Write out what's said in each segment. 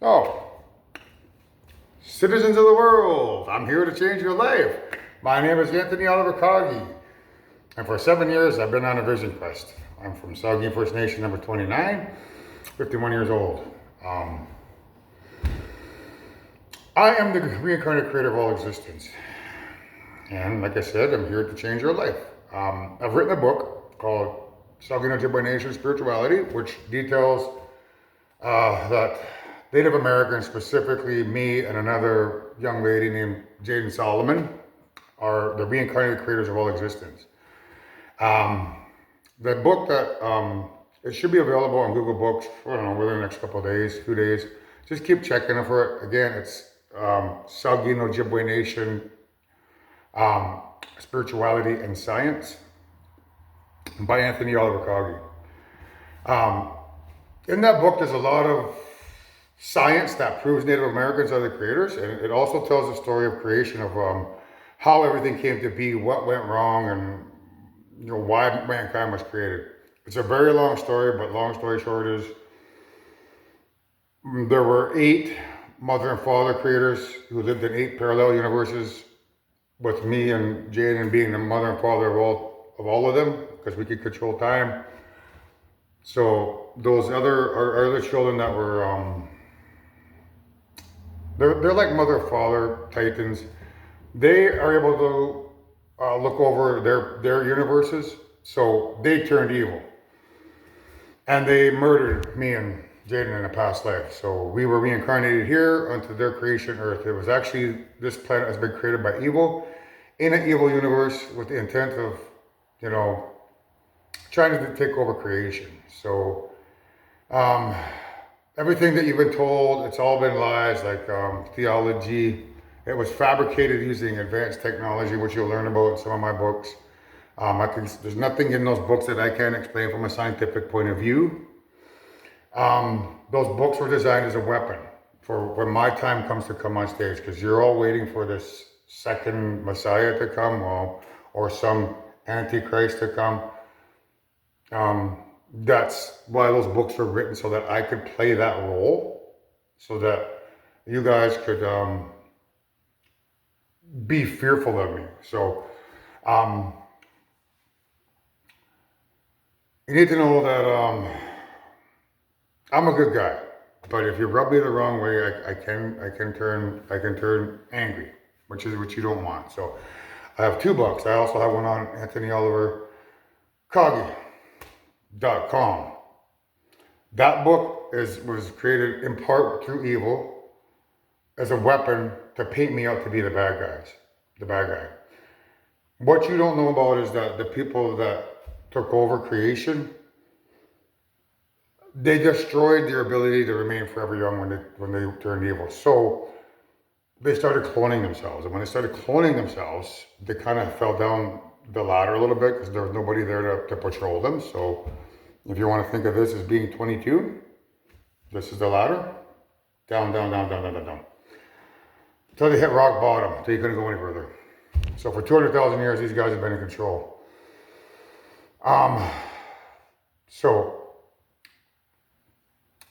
Oh, citizens of the world, I'm here to change your life. My name is Anthony Oliver Saugeen, and for 7 years I've been on a vision quest. I'm from Saugeen First Nation number 29, 51 years old. I am the reincarnated creator of all existence. And like I said, I'm here to change your life. I've written a book called Saugeen Ojibway Nation Spirituality, which details that Native Americans, specifically me and another young lady named Jaden Solomon, are the reincarnated creators of all existence. The book that it should be available on Google Books, I don't know, within the next couple of days, 2 days. Just keep checking for it. Again, it's Saugeen Ojibway Nation Spirituality and Science by Anthony Oliver Saugeen. In that book, there's a lot of science that proves Native Americans are the creators, and it also tells the story of creation of how everything came to be, what went wrong, and why mankind was created. It's a very long story, but long story short is there were 8 mother and father creators who lived in 8 parallel universes, with me and Jaden being the mother and father of all of them, because we could control time. So those other children that were they're like mother father titans. They are able to look over their universes, so they turned evil, and they murdered me and Jaden in a past life. So we were reincarnated here onto their creation, Earth. It was actually, this planet has been created by evil, in an evil universe, with the intent of, trying to take over creation. So everything that you've been told, it's all been lies, like theology. It was fabricated using advanced technology, which you'll learn about in some of my books. There's nothing in those books that I can't explain from a scientific point of view. Those books were designed as a weapon for when my time comes to come on stage, because you're all waiting for this second Messiah to come, or some Antichrist to come. That's why those books were written, so that I could play that role, so that you guys could be fearful of me. So you need to know that I'm a good guy, but if you rub me the wrong way, I can turn angry, which is what you don't want. So I have 2 books. I also have one on AnthonyOliverCoggy.com. That book was created in part through evil as a weapon to paint me out to be the bad guy. What you don't know about is that the people that took over creation, they destroyed their ability to remain forever young when they turned evil. So they started cloning themselves, and when they started cloning themselves, they kind of fell down the ladder a little bit, because there was nobody there to patrol them. So if you want to think of this as being 22, this is the ladder, down, until they hit rock bottom, until you couldn't go any further. So for 200,000 years, these guys have been in control. So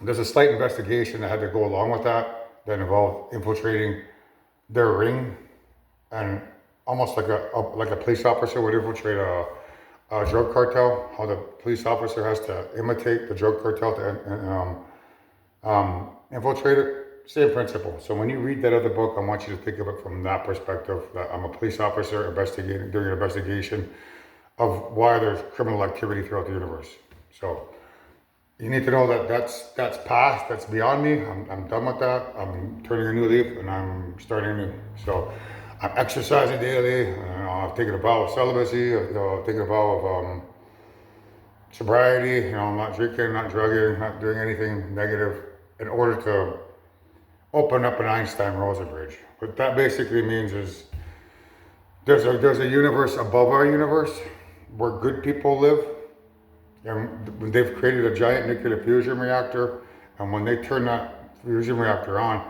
there's a slight investigation that had to go along with that involved infiltrating their ring, and almost like a police officer would infiltrate a drug cartel, how the police officer has to imitate the drug cartel to infiltrate it. Same principle. So when you read that other book, I want you to think of it from that perspective, that I'm a police officer doing an investigation of why there's criminal activity throughout the universe. So you need to know that that's past, that's beyond me. I'm done with that. I'm turning a new leaf, and I'm starting new. So I'm exercising daily. I've taken a vow of celibacy. I've taken a vow of sobriety. I'm not drinking, not drugging, not doing anything negative, in order to open up an Einstein-Rosa bridge. What that basically means is there's a universe above our universe where good people live. And they've created a giant nuclear fusion reactor, and when they turn that fusion reactor on,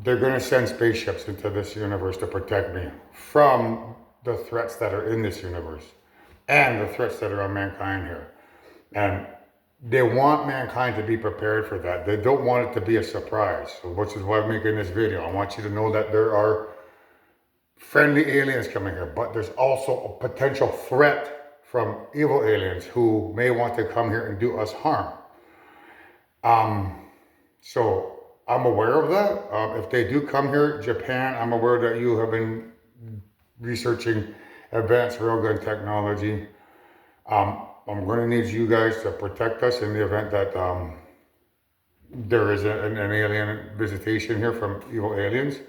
they're going to send spaceships into this universe to protect me from the threats that are in this universe and the threats that are on mankind here. And they want mankind to be prepared for that. They don't want it to be a surprise, so, which is why I'm making this video. I want you to know that there are friendly aliens coming here, but there's also a potential threat from evil aliens who may want to come here and do us harm. So I'm aware of that. If they do come here, Japan, I'm aware that you have been researching advanced railgun technology. I'm going to need you guys to protect us in the event that there is an alien visitation here from evil aliens.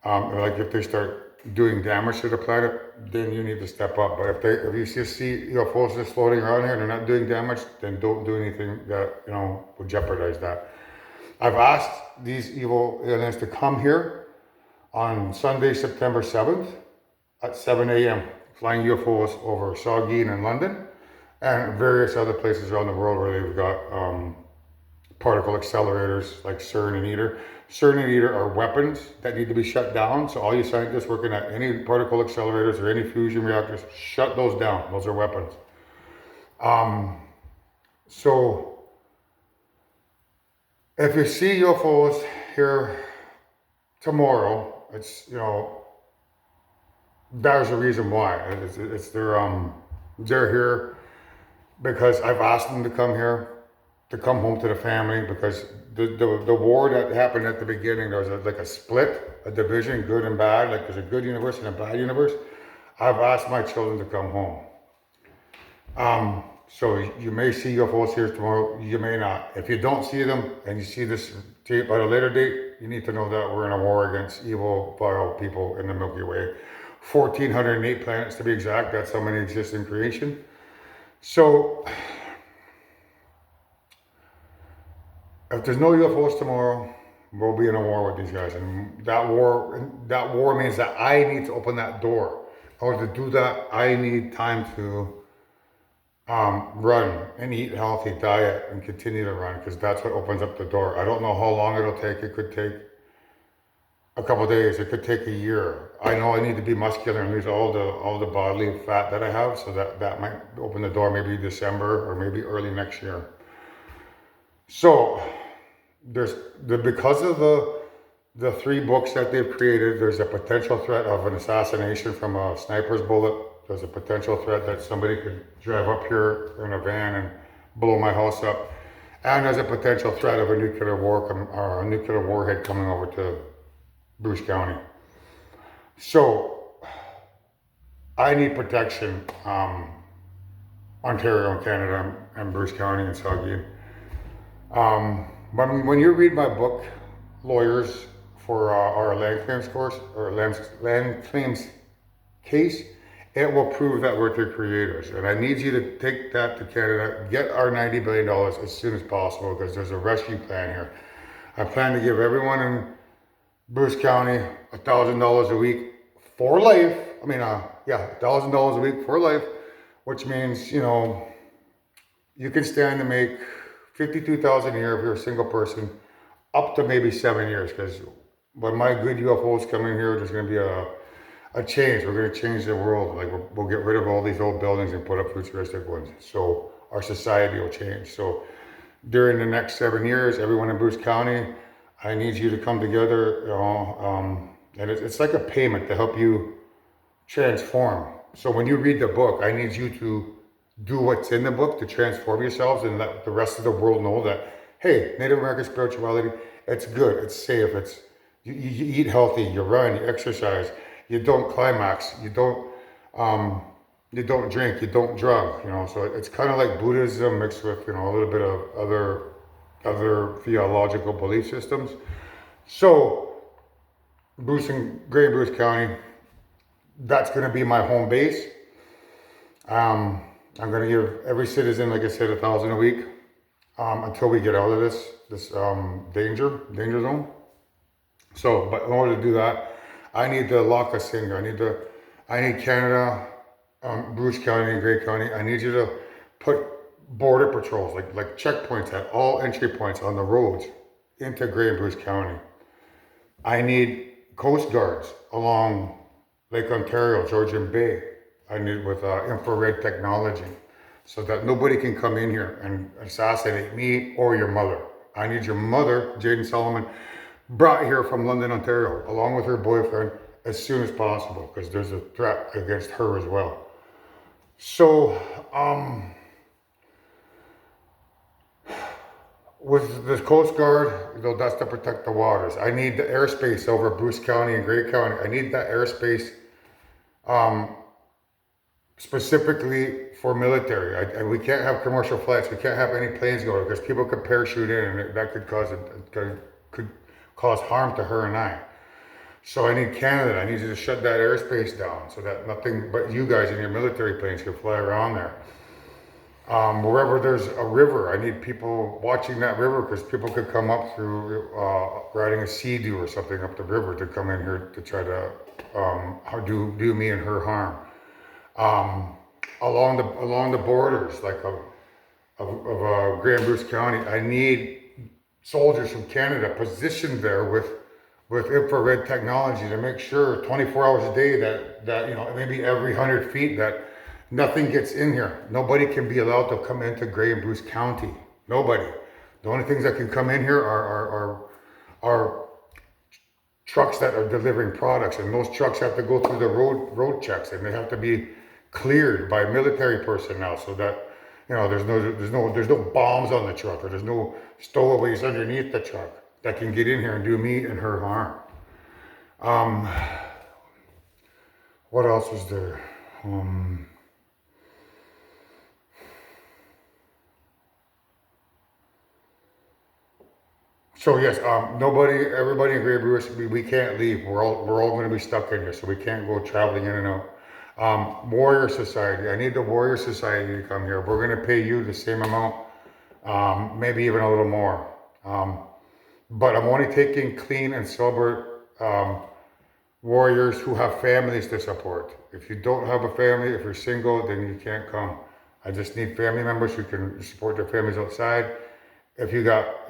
Like if they start doing damage to the planet, then you need to step up. But if you just see UFOs just floating around here and they're not doing damage, then don't do anything that will jeopardize that. I've asked these evil aliens to come here on Sunday, September 7th at 7 a.m. flying UFOs over Saugeen in London and various other places around the world where they've got particle accelerators like CERN and ITER. CERN and ITER are weapons that need to be shut down. So all you scientists working at any particle accelerators or any fusion reactors, shut those down. Those are weapons. So if you see UFOs here tomorrow, it's, there's a reason why. They're here because I've asked them to come here, to come home to the family, because the war that happened at the beginning, there was like a split, a division, good and bad, like there's a good universe and a bad universe. I've asked my children to come home. So you may see UFOs here tomorrow, you may not. If you don't see them and you see this tape at a later date, you need to know that we're in a war against evil, vile people in the Milky Way. 1,408 planets to be exact, that's how many exist in creation. So, if there's no UFOs tomorrow, we'll be in a war with these guys. And that war means that I need to open that door. In order to do that, I need time to run and eat a healthy diet and continue to run, because that's what opens up the door. I don't know how long it'll take. It could take a couple of days. It could take a year. I know I need to be muscular and lose all the bodily fat that I have, so that might open the door maybe December or maybe early next year. So because of the 3 books that they've created, there's a potential threat of an assassination from a sniper's bullet. There's a potential threat that somebody could drive up here in a van and blow my house up. And there's a potential threat of a nuclear warhead coming over to Bruce County. So I need protection, Ontario and Canada and Bruce County and Saugeen. When you read my book, Lawyers for our land claims course, or land claims case, it will prove that we're the creators. And I need you to take that to Canada, get our $90 billion as soon as possible, because there's a rescue plan here. I plan to give everyone in Bruce County $1,000 a week for life. $1,000 a week for life, which means, you can stand to make $52,000 a year if you're a single person, up to maybe 7 years, because when my good UFOs come in here, there's going to be a change. We're going to change the world. Like we'll get rid of all these old buildings and put up futuristic ones. So our society will change. So during the next 7 years, everyone in Bruce County, I need you to come together, and it's like a payment to help you transform. So when you read the book, I need you to do what's in the book to transform yourselves and let the rest of the world know that, hey, Native American spirituality, it's good, it's safe, you eat healthy, you run, you exercise, you don't climax, you don't drink, you don't drug, so it's kind of like Buddhism mixed with, a little bit of other theological belief systems. So Bruce County, that's going to be my home base. I'm going to give every citizen, like I said, $1,000 a week until we get out of this danger zone. So, but in order to do that, I need to lock us in here. I need Canada, Bruce County and Grey County. I need you to put border patrols, like checkpoints at all entry points on the roads into Grey and Bruce County. I need coast guards along Lake Ontario, Georgian Bay. I need with infrared technology. so that nobody can come in here and assassinate me or your mother. I need your mother, Jaden Solomon, brought here from London, Ontario, along with her boyfriend as soon as possible, because there's a threat against her as well. So, with the Coast Guard, that's to protect the waters. I need the airspace over Bruce County and Grey County. I need that airspace specifically for military. And we can't have commercial flights. We can't have any planes going because people could parachute in, and that could cause harm to her and I. So I need Canada. I need you to shut that airspace down so that nothing but you guys in your military planes can fly around there. Wherever there's a river, I need people watching that river, because people could come up through riding a sea-doo or something up the river to come in here to try to do me and her harm. Along the borders, like of Grey and Bruce County, I need soldiers from Canada positioned there with infrared technology to make sure 24 hours a day that maybe every 100 feet that nothing gets in here. Nobody can be allowed to come into Grey and Bruce County. Nobody. The only things that can come in here are trucks that are delivering products, and those trucks have to go through the road checks, and they have to be cleared by military personnel, so that there's no bombs on the truck, or there's no stowaways underneath the truck that can get in here and do me and her harm. What else was there? So yes, everybody in Grey Bruce, we can't leave. We're all going to be stuck in here, so we can't go traveling in and out. Warrior Society, I need the Warrior Society to come here. We're going to pay you the same amount, maybe even a little more. But I'm only taking clean and sober warriors who have families to support. If you don't have a family, if you're single, then you can't come. I just need family members who can support their families outside. If you got,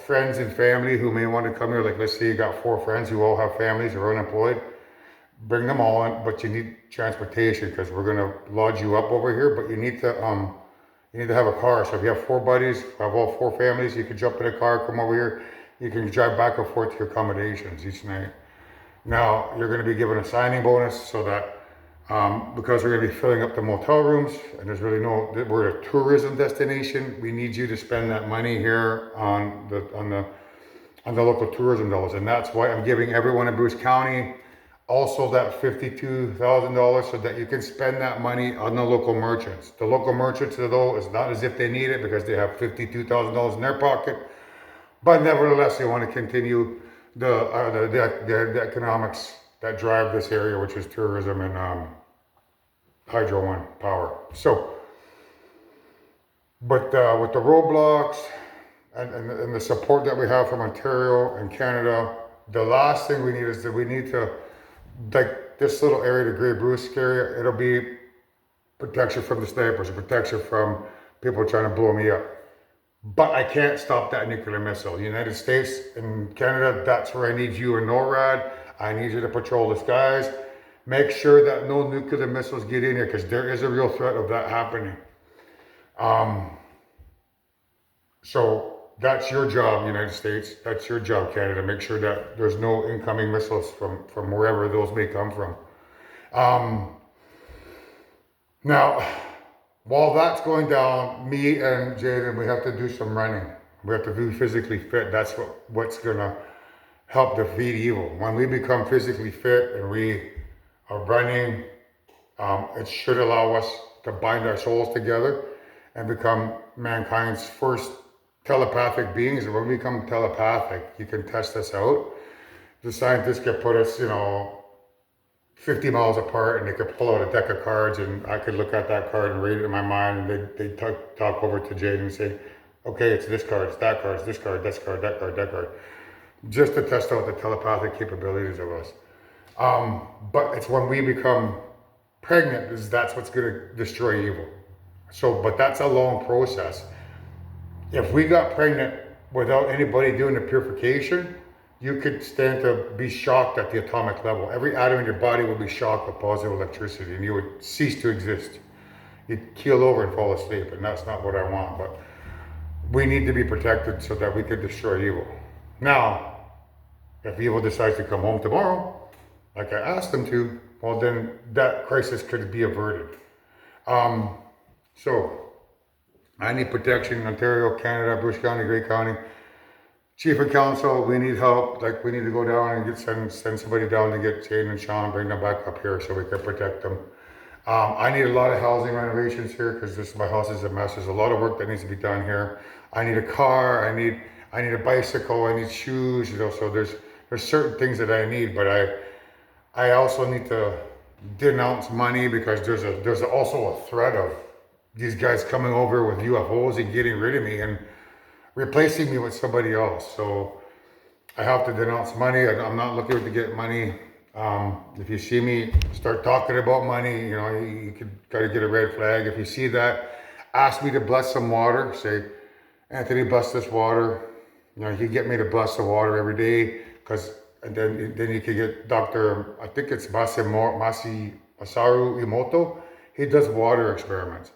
friends and family who may want to come here, like let's say you got 4 friends who all have families or are unemployed, bring them all in, but you need transportation, because we're going to lodge you up over here, but you need to have a car. So if you have 4 buddies, have all 4 families, you can jump in a car, come over here, you can drive back and forth to your accommodations each night. Now, you're going to be given a signing bonus, so that because we're going to be filling up the motel rooms, and there's really we're a tourism destination, we need you to spend that money here on the local tourism dollars, and that's why I'm giving everyone in Bruce County also that $52,000, so that you can spend that money on the local merchants. The local merchants, though, is not as if they need it, because they have $52,000 in their pocket, but nevertheless, they want to continue the economics that drive this area, which is tourism and hydro one power. So, but with the roadblocks and the support that we have from Ontario and Canada, the last thing we need is that we need to, like this little area, the Grey Bruce area, it'll be protection from the snipers, protection from people trying to blow me up. But I can't stop that nuclear missile. The United States and Canada, that's where I need you and NORAD. I need you to patrol the skies. Make sure that no nuclear missiles get in here, because there is a real threat of that happening. So that's your job, United States. That's your job, Canada. Make sure that there's no incoming missiles from wherever those may come from. Now, while that's going down, me and Jaden, we have to do some running. We have to be physically fit. That's what's going to help defeat evil. When we become physically fit and we are running, it should allow us to bind our souls together and become mankind's first telepathic beings. And when we become telepathic, you can test us out. The scientists can put us, 50 miles apart, and they could pull out a deck of cards, and I could look at that card and read it in my mind, and they'd talk over to Jaden and say, okay, it's this card, it's that card, it's this card, this card, that card, that card, just to test out the telepathic capabilities of us. But it's when we become pregnant, that's what's going to destroy evil. So, but that's a long process. If we got pregnant without anybody doing the purification, you could stand to be shocked at the atomic level. Every atom in your body would be shocked with positive electricity, and you would cease to exist. you'd keel over and fall asleep, and that's not what I want. But we need to be protected so that we can destroy evil. Now, if evil decides to come home tomorrow, like I asked them to, well, then that crisis could be averted. So I need protection in Ontario, Canada, Bruce County, Grey County. Chief of Council, we need help. Like, we need to go down and send somebody down to get Jane and Sean, bring them back up here so we can protect them. I need a lot of housing renovations here because my house is a mess. There's a lot of work that needs to be done here. I need a car. I need a bicycle. I need shoes. So there's certain things that I need, but I also need to denounce money because there's also a threat of these guys coming over with UFOs and getting rid of me and replacing me with somebody else. So I have to denounce money. I'm not looking to get money. If you see me start talking about money, you could gotta get a red flag. If you see that, ask me to bless some water. Say, Anthony, bless this water. You get me to bless the water every day, and then you could get Dr. I think it's Masaru Emoto. He does water experiments.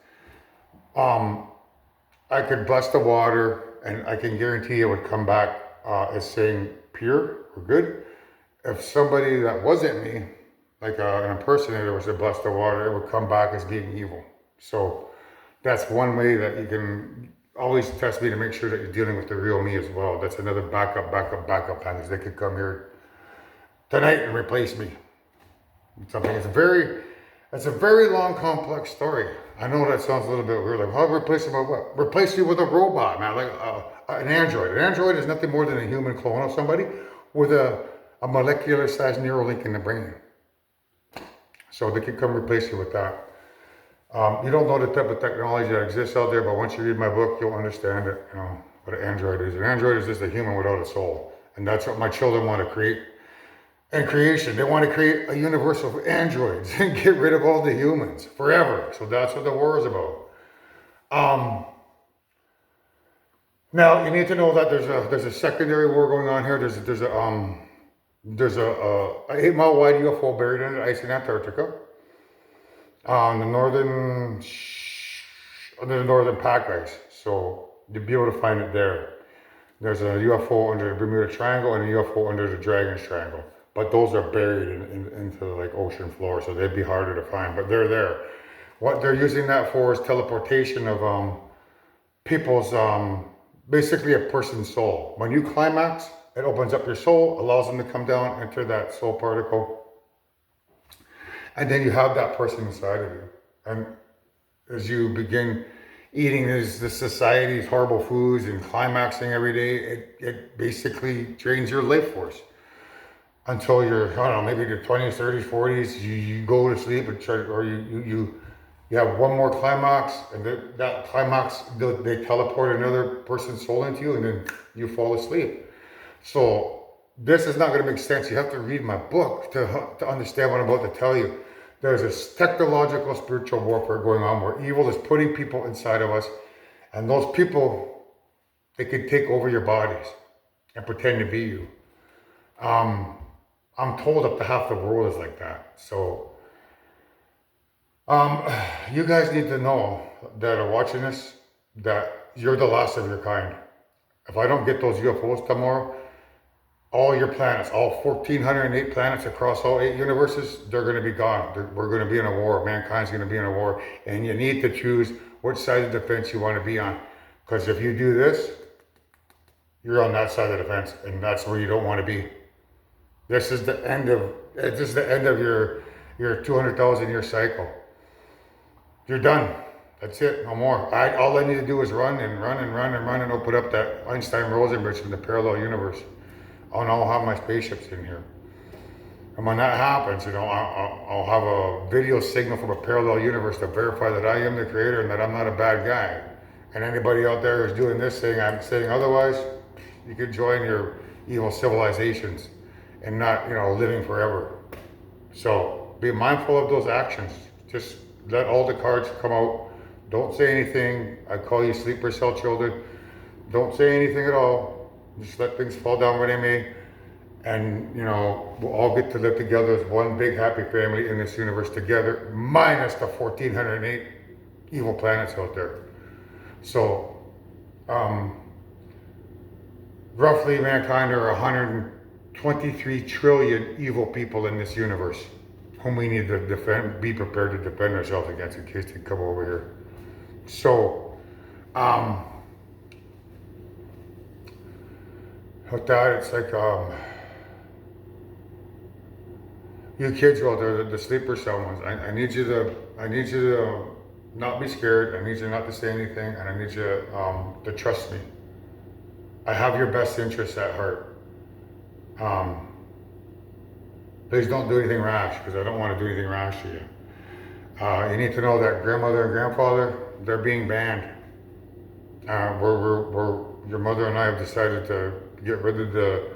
I could bless the water, and I can guarantee it would come back as saying pure or good. If somebody that wasn't me, like an impersonator, was to bless the water, it would come back as being evil. So that's one way that you can always test me to make sure that you're dealing with the real me as well. That's another backup plan, because they could come here tonight and replace me. It's a very long, complex story. I know that sounds a little bit weird. Like, how replace them with what? Replace you with a robot, man, like an android. An android is nothing more than a human clone of somebody with a molecular-sized Neuralink in the brain. So they can come replace you with that. You don't know the type of technology that exists out there, but once you read my book, you'll understand it. What an android is. An android is just a human without a soul, and that's what my children want to create. And creation, they want to create a universe of androids and get rid of all the humans forever. So that's what the war is about. Now you need to know that there's a secondary war going on here. There's a 8-mile wide UFO buried under ice in Antarctica, on under the northern pack ice. So you'll be able to find it there. There's a UFO under the Bermuda Triangle and a UFO under the Dragon's Triangle. But those are buried into the ocean floor, so they'd be harder to find. But they're there. What they're using that for is teleportation of people's, basically a person's soul. When you climax, it opens up your soul, allows them to come down, enter that soul particle, and then you have that person inside of you. And as you begin eating this society's horrible foods and climaxing every day, it basically drains your life force. Until you're, I don't know, maybe your 20s, 30s, 40s, you go to sleep and try, or you have one more climax, and that climax, they teleport another person's soul into you, and then you fall asleep. So this is not going to make sense. You have to read my book to understand what I'm about to tell you. There's this technological spiritual warfare going on where evil is putting people inside of us, and those people, they can take over your bodies and pretend to be you. I'm told up to half the world is like that. So, you guys need to know that are watching this, that you're the last of your kind. If I don't get those UFOs tomorrow, all your planets, all 1,408 planets across all 8 universes, they're going to be gone. We're going to be in a war. Mankind's going to be in a war. And you need to choose which side of the fence you want to be on. Because if you do this, you're on that side of the fence, and that's where you don't want to be. This is the end of your 200,000 year cycle. You're done. That's it. No more. All I need to do is run and open up that Einstein-Rosen bridge from the parallel universe. I'll have my spaceships in here. And when that happens, I'll have a video signal from a parallel universe to verify that I am the creator and that I'm not a bad guy. And anybody out there who's doing this thing, I'm saying otherwise, you could join your evil civilizations and not, living forever. So be mindful of those actions. Just let all the cards come out. Don't say anything. I call you sleeper cell children. Don't say anything at all. Just let things fall down where they may. And, we'll all get to live together as one big happy family in this universe together, minus the 1,408 evil planets out there. So, roughly mankind are 123 trillion evil people in this universe whom we need to defend, be prepared to defend ourselves against in case they come over here. So, with that, it's like, you kids out there, the sleeper cell ones, I need you to not be scared. I need you not to say anything, and I need you to trust me. I have your best interests at heart. Please don't do anything rash, because I don't want to do anything rash to you. You need to know that grandmother and grandfather, they're being banned. Your mother and I have decided to get rid of the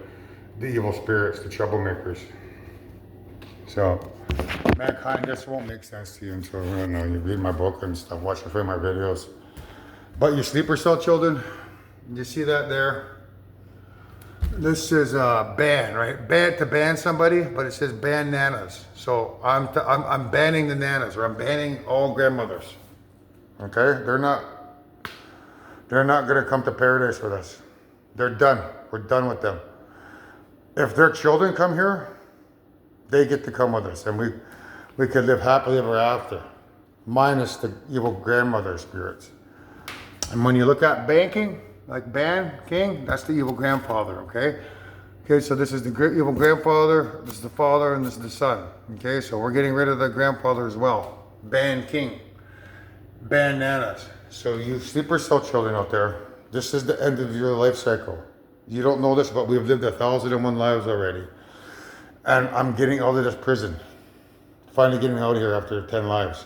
evil spirits, the troublemakers. So, mankind, this won't make sense to you until, I don't know, you read my book and stuff, watch my videos. But you sleeper cell children, you see that there? This is ban, right? Ban to ban somebody, but it says ban nanas. So I'm banning the nanas, or I'm banning all grandmothers. Okay, they're not gonna come to paradise with us. They're done. We're done with them. If their children come here, they get to come with us, and we could live happily ever after, minus the evil grandmother spirits. And when you look at banking, like ban king, that's the evil grandfather. Okay. Okay, so this is the evil grandfather, this is the father, and this is the son. Okay, so we're getting rid of the grandfather as well. Ban king, ban nanas. So you sleeper cell children out there, this is the end of your life cycle. You don't know this, but we've lived 1,001 lives already. And I'm getting out of this prison. Finally getting out of here after 10 lives.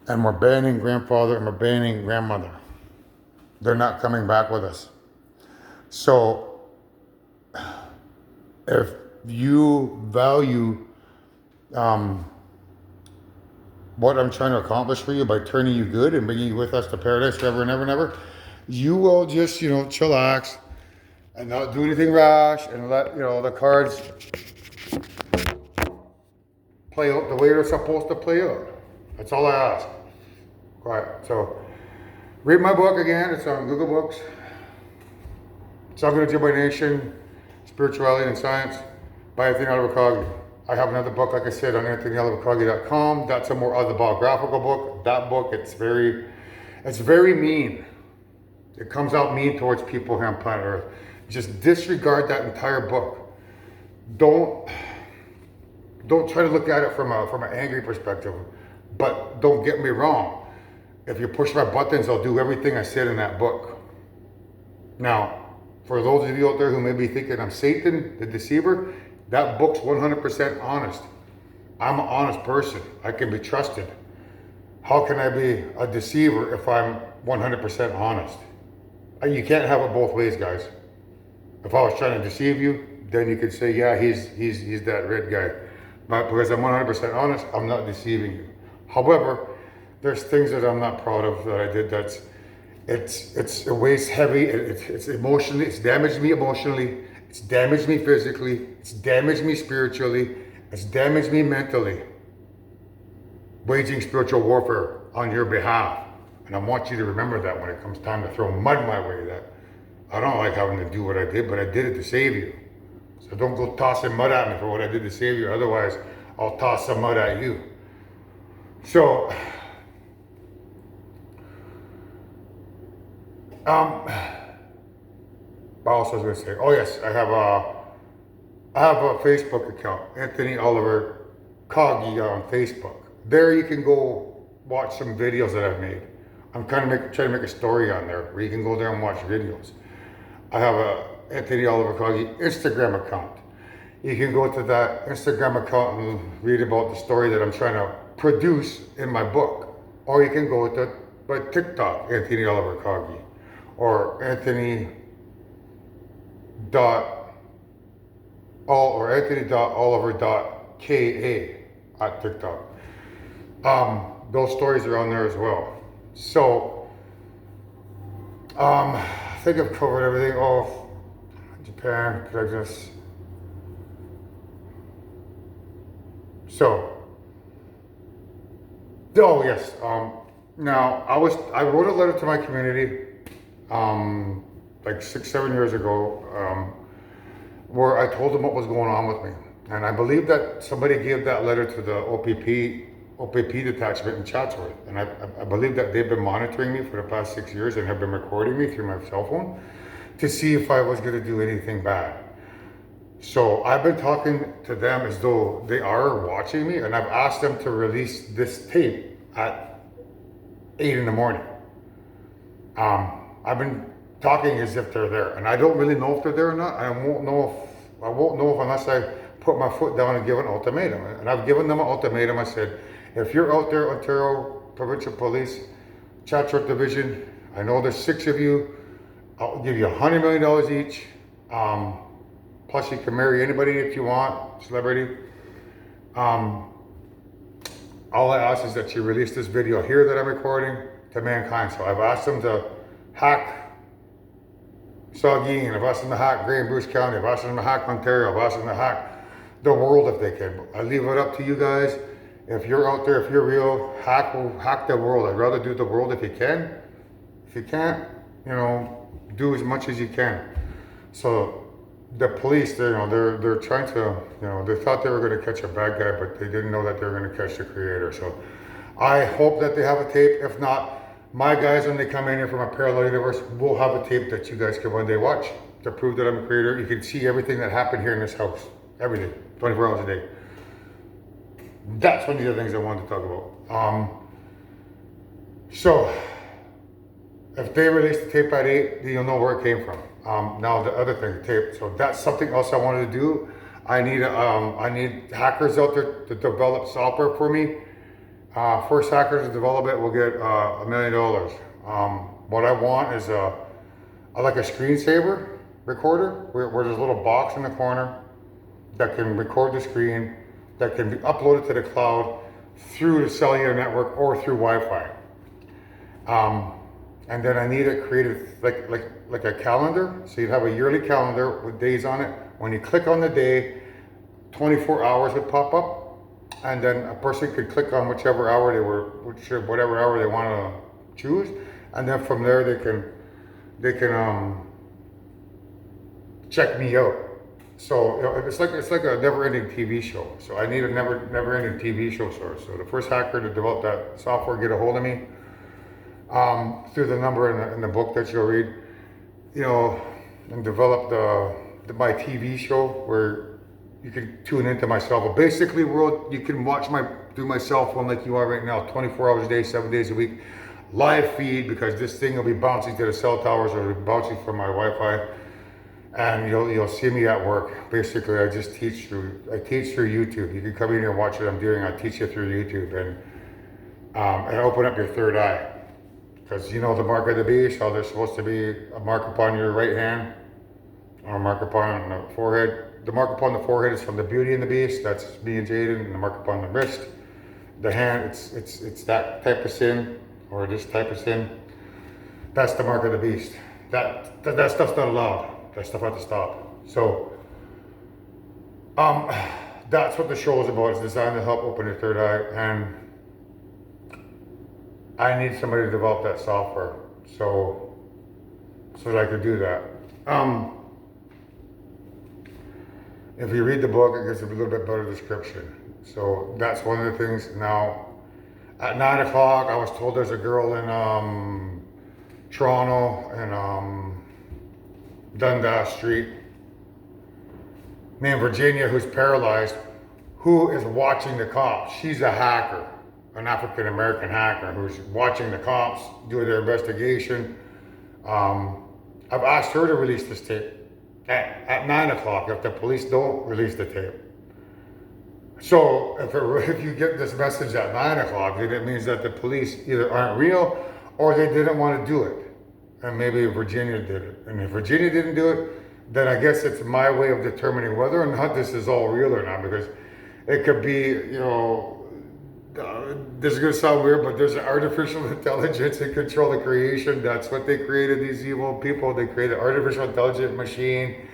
And we're banning grandfather and we're banning grandmother. They're not coming back with us. So, if you value what I'm trying to accomplish for you by turning you good and bringing you with us to paradise forever and ever and ever, you will just, chillax and not do anything rash and let, the cards play out the way they're supposed to play out. That's all I ask. Quiet. So, read my book again. It's on Google Books. Saugeen Ojibway Nation, Spirituality and Science by Anthony Oliver. I have another book, like I said, on anthonyolivercoggy.com. That's a more autobiographical book. That book, it's very mean. It comes out mean towards people here on planet Earth. Just disregard that entire book. Don't try to look at it from an angry perspective. But don't get me wrong. If you push my buttons, I'll do everything I said in that book. Now, for those of you out there who may be thinking I'm Satan, the deceiver, that book's 100% honest. I'm an honest person. I can be trusted. How can I be a deceiver if I'm 100% honest? You can't have it both ways, guys. If I was trying to deceive you, then you could say, yeah, he's that red guy. But because I'm 100% honest, I'm not deceiving you. However, there's things that I'm not proud of that I did. It weighs heavy. It's emotionally. It's damaged me emotionally. It's damaged me physically. It's damaged me spiritually. It's damaged me mentally. Waging spiritual warfare on your behalf. And I want you to remember that when it comes time to throw mud my way. That I don't like having to do what I did, but I did it to save you. So don't go tossing mud at me for what I did to save you. Otherwise, I'll toss some mud at you. So, what else was I going to say? Oh yes, I have a Facebook account, Anthony Oliver Coggy on Facebook. There you can go watch some videos that I've made. I'm trying to make a story on there where you can go there and watch videos. I have a Anthony Oliver Coggy Instagram account. You can go to that Instagram account and read about the story that I'm trying to produce in my book. Or you can go to my TikTok, Anthony Oliver Coggy, or Anthony.Oliver.ka at TikTok. Those stories are on there as well. So, I think I've covered everything. Oh, Japan, prejudice. So, oh yes, Now, I wrote a letter to my community, like 6, 7 years ago, where I told them what was going on with me. And I believe that somebody gave that letter to the OPP detachment in Chatsworth. And I believe that they've been monitoring me for the past 6 years and have been recording me through my cell phone to see if I was going to do anything bad. So I've been talking to them as though they are watching me, and I've asked them to release this tape at 8 in the morning. I've been talking as if they're there, and I don't really know if they're there or not. I won't know if unless I put my foot down and give an ultimatum. And I've given them an ultimatum. I said, if you're out there, Ontario Provincial Police, Chatsworth Division, I know there's 6 of you. I'll give you $100 million each. Plus, you can marry anybody if you want, celebrity. All I ask is that you release this video here that I'm recording to mankind. So I've asked them to hack Saugeen, I've asked them to hack Grey and Bruce County, I've asked them to hack Ontario, I've asked them to hack the world if they can. I leave it up to you guys. If you're out there, if you're real, hack the world. I'd rather do the world if you can. If you can't, do as much as you can. So the police, they're trying to, they thought they were going to catch a bad guy, but they didn't know that they were going to catch the creator. So I hope that they have a tape. If not, my guys, when they come in here from a parallel universe, will have a tape that you guys can one day watch to prove that I'm a creator. You can see everything that happened here in this house, everything, 24 hours a day. That's one of the other things I wanted to talk about. So if they release the tape at 8, you'll know where it came from. Now the other thing, the tape. So that's something else I wanted to do. I need hackers out there to develop software for me. First hacker to develop it will get $1 million. What I want is like a screensaver recorder where there's a little box in the corner that can record the screen, that can be uploaded to the cloud through the cellular network or through Wi-Fi. And then I need it created like a calendar. So you'd have a yearly calendar with days on it. When you click on the day, 24 hours would pop up. And then a person could click on whatever hour they want to choose. And then from there they can check me out. So it's like a never-ending TV show. So I need a never-ending TV show source. So the first hacker to develop that software, get a hold of me. Through the number in the book that you'll read, and develop my TV show where you can tune into myself. But basically, you can watch through my cell phone like you are right now, 24 hours a day, 7 days a week, live feed, because this thing will be bouncing to the cell towers or it'll be bouncing from my Wi-Fi, and you'll see me at work. Basically, I teach through YouTube. You can come in here and watch what I'm doing. I teach you through YouTube and open up your third eye. Because the mark of the beast, how there's supposed to be a mark upon your right hand or a mark upon the forehead. The mark upon the forehead is from the Beauty and the Beast. That's me and Jaden. And the mark upon the wrist, the hand, it's that type of sin or this type of sin. That's the mark of the beast. That stuff's not allowed. That stuff has to stop. So that's what the show is about. It's designed to help open your third eye, and I need somebody to develop that software so that I could do that. If you read the book, it gives a little bit better description. So that's one of the things. Now, at 9 o'clock, I was told there's a girl in Toronto and Dundas Street named Virginia who's paralyzed, who is watching the cops. She's a hacker. An African-American hacker who's watching the cops do their investigation. I've asked her to release this tape at 9 o'clock if the police don't release the tape. So if you get this message at 9 o'clock, then it means that the police either aren't real or they didn't want to do it. And maybe Virginia did it. And if Virginia didn't do it, then I guess it's my way of determining whether or not this is all real or not, because it could be, this is going to sound weird, but there's an artificial intelligence in control of creation. That's what they created, these evil people. They created an artificial intelligent machine.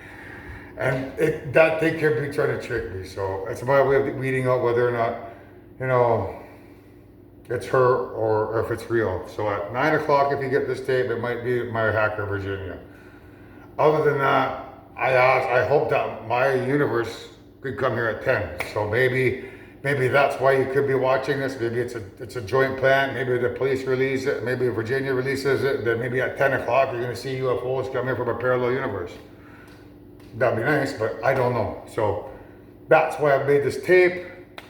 And that they could be trying to trick me. So it's my way of weeding out whether or not, it's her or if it's real. So at 9 o'clock, if you get this tape, it might be my hacker, Virginia. Other than that, I hope that my universe could come here at 10. So maybe that's why you could be watching this. Maybe it's a joint plan. Maybe the police release it. Maybe Virginia releases it. Then maybe at 10 o'clock, you're going to see UFOs come here from a parallel universe. That'd be nice, but I don't know. So that's why I've made this tape.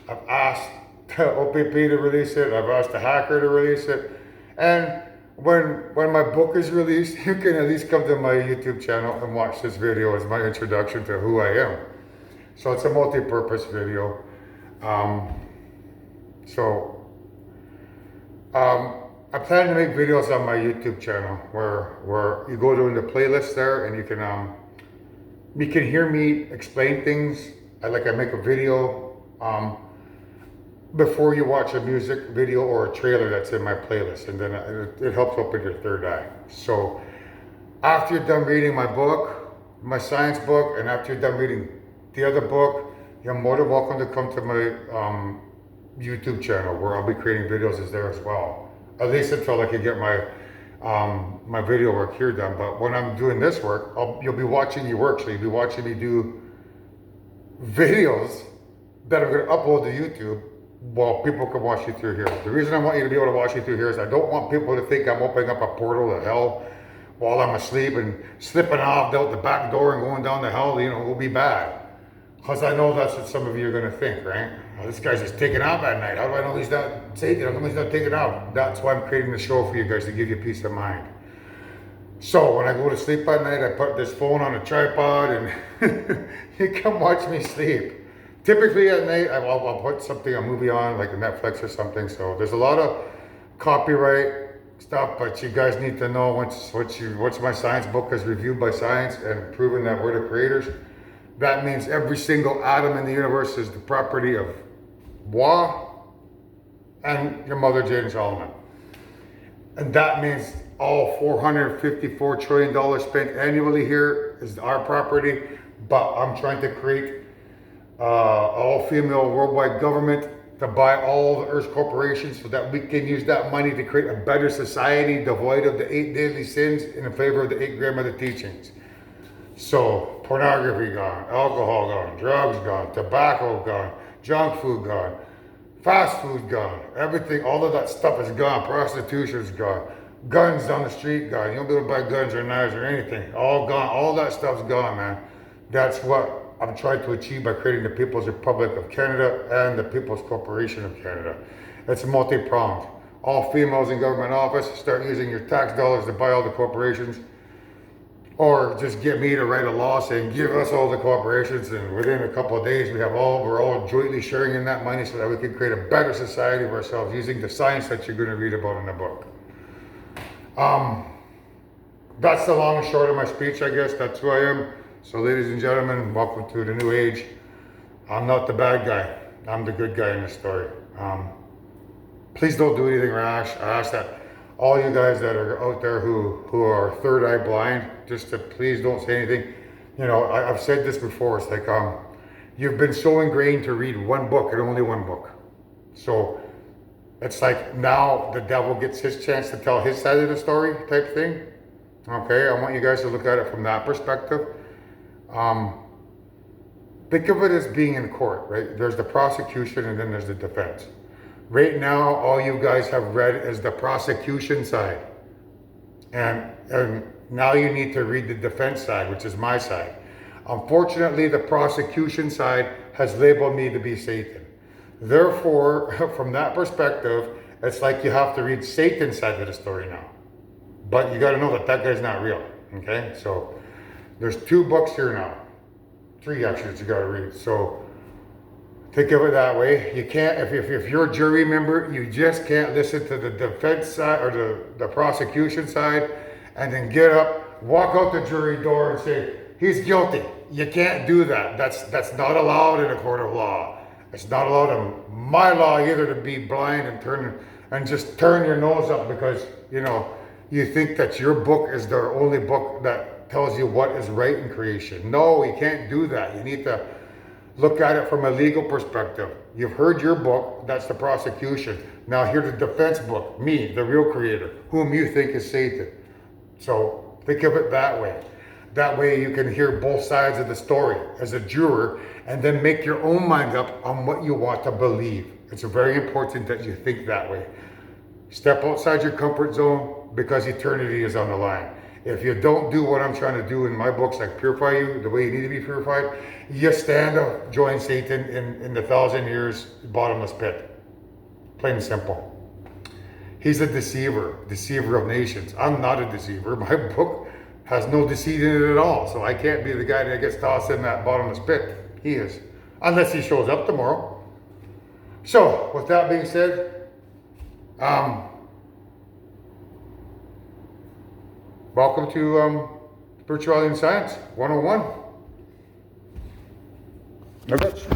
I've asked OPP to release it. I've asked the hacker to release it. And when my book is released, you can at least come to my YouTube channel and watch this video as my introduction to who I am. So it's a multi-purpose video. I plan to make videos on my YouTube channel where you go to the playlist there and you can hear me explain things. I make a video before you watch a music video or a trailer that's in my playlist, and then it helps open your third eye. So after you're done reading my book, my science book, and after you're done reading the other book, you're more than welcome to come to my YouTube channel where I'll be creating videos as there as well. At least until I can get my my video work here done. But when I'm doing this work, you'll be watching me work. So you'll be watching me do videos that I'm going to upload to YouTube while people can watch you through here. The reason I want you to be able to watch you through here is I don't want people to think I'm opening up a portal to hell while I'm asleep and slipping off out the back door and going down the hell, will be bad. Because I know that's what some of you are going to think, right? Oh, this guy's just taking off at night. How do I know he's not Satan? How come he's not taking off? That's why I'm creating the show for you guys, to give you peace of mind. So when I go to sleep at night, I put this phone on a tripod and you come watch me sleep. Typically at night, I'll put a movie on, like a Netflix or something. So there's a lot of copyright stuff, but you guys need to know once my science book is reviewed by science and proven that we're the creators, that means every single atom in the universe is the property of Wa and your mother, Jane Solomon. And that means all $454 trillion spent annually here is our property, but I'm trying to create all-female worldwide government to buy all the Earth's corporations so that we can use that money to create a better society devoid of the 8 deadly sins in favor of the 8 grandmother teachings. So pornography gone, alcohol gone, drugs gone, tobacco gone, junk food gone, fast food gone, everything, all of that stuff is gone. Prostitution's gone, guns down the street gone. You don't be able to buy guns or knives or anything. All gone, all that stuff's gone, man. That's what I'm trying to achieve by creating the People's Republic of Canada and the People's Corporation of Canada. It's multi-pronged. All females in government office, start using your tax dollars to buy all the corporations. Or just get me to write a law saying, give us all the corporations, and within a couple of days we're all jointly sharing in that money so that we can create a better society of ourselves using the science that you're going to read about in the book. That's the long and short of my speech, I guess. That's who I am. So ladies and gentlemen, welcome to the new age. I'm not the bad guy. I'm the good guy in this story. Please don't do anything rash. I ask that all you guys that are out there who are third eye blind, just to please don't say anything. I've said this before. It's like you've been so ingrained to read one book and only one book. So it's like now the devil gets his chance to tell his side of the story type thing. Okay, I want you guys to look at it from that perspective. Think of it as being in court, right? There's the prosecution and then there's the defense. Right now, all you guys have read is the prosecution side. And now you need to read the defense side, which is my side. Unfortunately, the prosecution side has labeled me to be Satan. Therefore, from that perspective, it's like you have to read Satan's side of the story now. But you got to know that guy's not real, okay? So there's 2 books here now. 3 actually that you got to read. So think of it that way. You can't, if you're a jury member, you just can't listen to the defense side or the prosecution side and then get up, walk out the jury door and say, he's guilty. You can't do that. That's not allowed in a court of law. It's not allowed in my law either to be blind and just turn your nose up because, you think that your book is the only book that tells you what is right in creation. No, you can't do that. You look at it from a legal perspective. You've heard your book, that's the prosecution. Now here's the defense book, me, the real creator, whom you think is Satan. So think of it that way. That way you can hear both sides of the story as a juror and then make your own mind up on what you want to believe. It's very important that you think that way. Step outside your comfort zone because eternity is on the line. If you don't do what I'm trying to do in my books, like purify you the way you need to be purified, you stand up, join Satan in the 1,000 years bottomless pit. Plain and simple. He's a deceiver of nations. I'm not a deceiver. My book has no deceit in it at all. So I can't be the guy that gets tossed in that bottomless pit. He is. Unless he shows up tomorrow. So, with that being said, welcome to Spirituality and Science 101. Nuggets.